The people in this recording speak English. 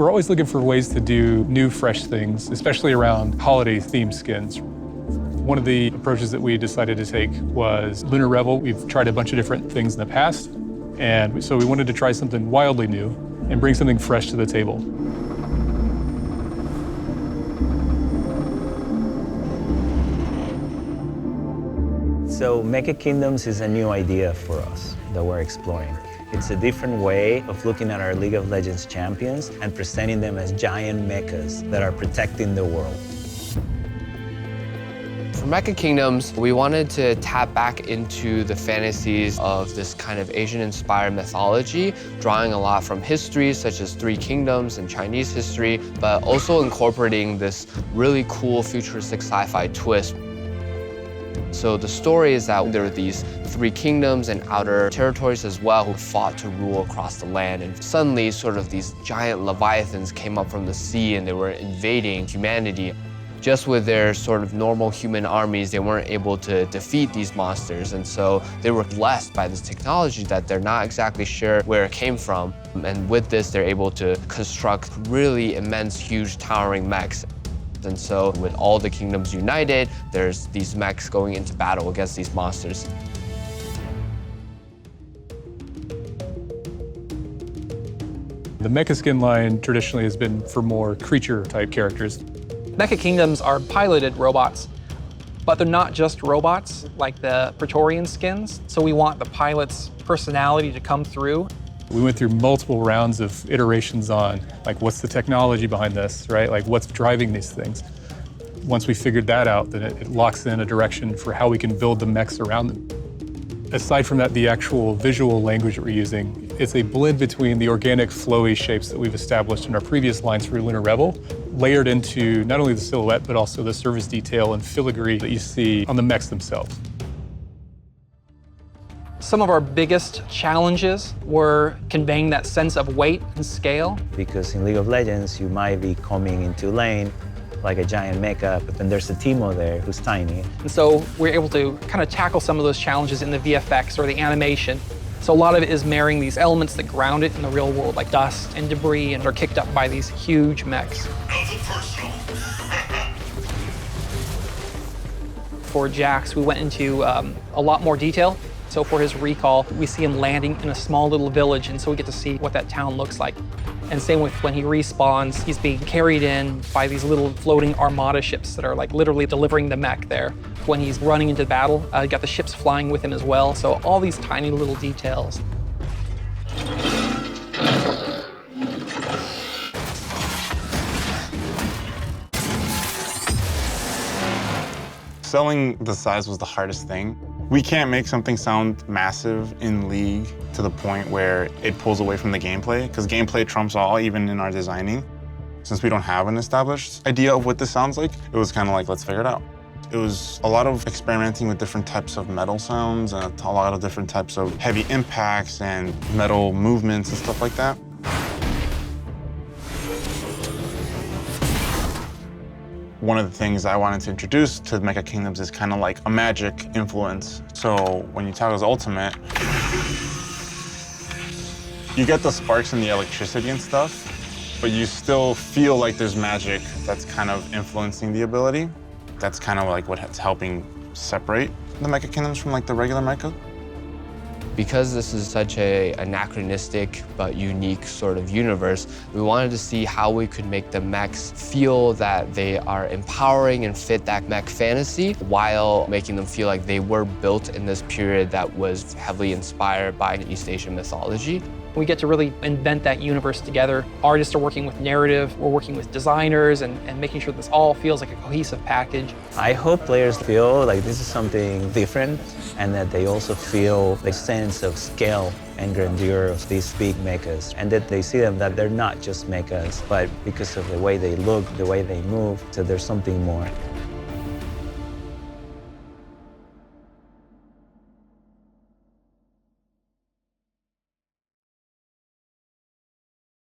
We're always looking for ways to do new, fresh things, especially around holiday-themed skins. One of the approaches that we decided to take was Lunar Revel. We've tried a bunch of different things in the past, and so we wanted to try something wildly new and bring something fresh to the table. So Mecha Kingdoms is a new idea for us that we're exploring. It's a different way of looking at our League of Legends champions and presenting them as giant mechas that are protecting the world. For Mecha Kingdoms, we wanted to tap back into the fantasies of this kind of Asian-inspired mythology, drawing a lot from history, such as Three Kingdoms and Chinese history, but also incorporating this really cool futuristic sci-fi twist. So the story is that there are these three kingdoms and outer territories as well who fought to rule across the land. And suddenly, sort of these giant leviathans came up from the sea and they were invading humanity. Just with their sort of normal human armies, they weren't able to defeat these monsters. And so they were blessed by this technology that they're not exactly sure where it came from. And with this, they're able to construct really immense, huge, towering mechs. And so with all the kingdoms united, there's these mechs going into battle against these monsters. The mecha skin line traditionally has been for more creature-type characters. Mecha Kingdoms are piloted robots, but they're not just robots like the Praetorian skins, so we want the pilot's personality to come through. We went through multiple rounds of iterations on, like, what's the technology behind this, right? Like, what's driving these things? Once we figured that out, then it locks in a direction for how we can build the mechs around them. Aside from that, the actual visual language that we're using, it's a blend between the organic, flowy shapes that we've established in our previous lines through Lunar Revel, layered into not only the silhouette, but also the surface detail and filigree that you see on the mechs themselves. Some of our biggest challenges were conveying that sense of weight and scale. Because in League of Legends, you might be coming into lane like a giant mecha, but then there's a Teemo there who's tiny. And so we're able to kind of tackle some of those challenges in the VFX or the animation. So a lot of it is marrying these elements that ground it in the real world, like dust and debris, and are kicked up by these huge mechs. For Jax, we went into a lot more detail. So for his recall, we see him landing in a small little village, and so we get to see what that town looks like. And same with when he respawns, he's being carried in by these little floating armada ships that are like literally delivering the mech there. When he's running into battle, you got the ships flying with him as well. So all these tiny little details. Selling the size was the hardest thing. We can't make something sound massive in League to the point where it pulls away from the gameplay, because gameplay trumps all, even in our designing. Since we don't have an established idea of what this sounds like, it was kind of like, let's figure it out. It was a lot of experimenting with different types of metal sounds and a lot of different types of heavy impacts and metal movements and stuff like that. One of the things I wanted to introduce to Mecha Kingdoms is kind of like a magic influence. So when you toggle his ultimate, you get the sparks and the electricity and stuff, but you still feel like there's magic that's kind of influencing the ability. That's kind of like what's helping separate the Mecha Kingdoms from like the regular mecha. Because this is such an anachronistic but unique sort of universe, we wanted to see how we could make the mechs feel that they are empowering and fit that mech fantasy while making them feel like they were built in this period that was heavily inspired by East Asian mythology. We get to really invent that universe together. Artists are working with narrative, we're working with designers, and making sure this all feels like a cohesive package. I hope players feel like this is something different, and that they also feel the sense of scale and grandeur of these big mechas, and that they see them that they're not just mechas, but because of the way they look, the way they move, so there's something more.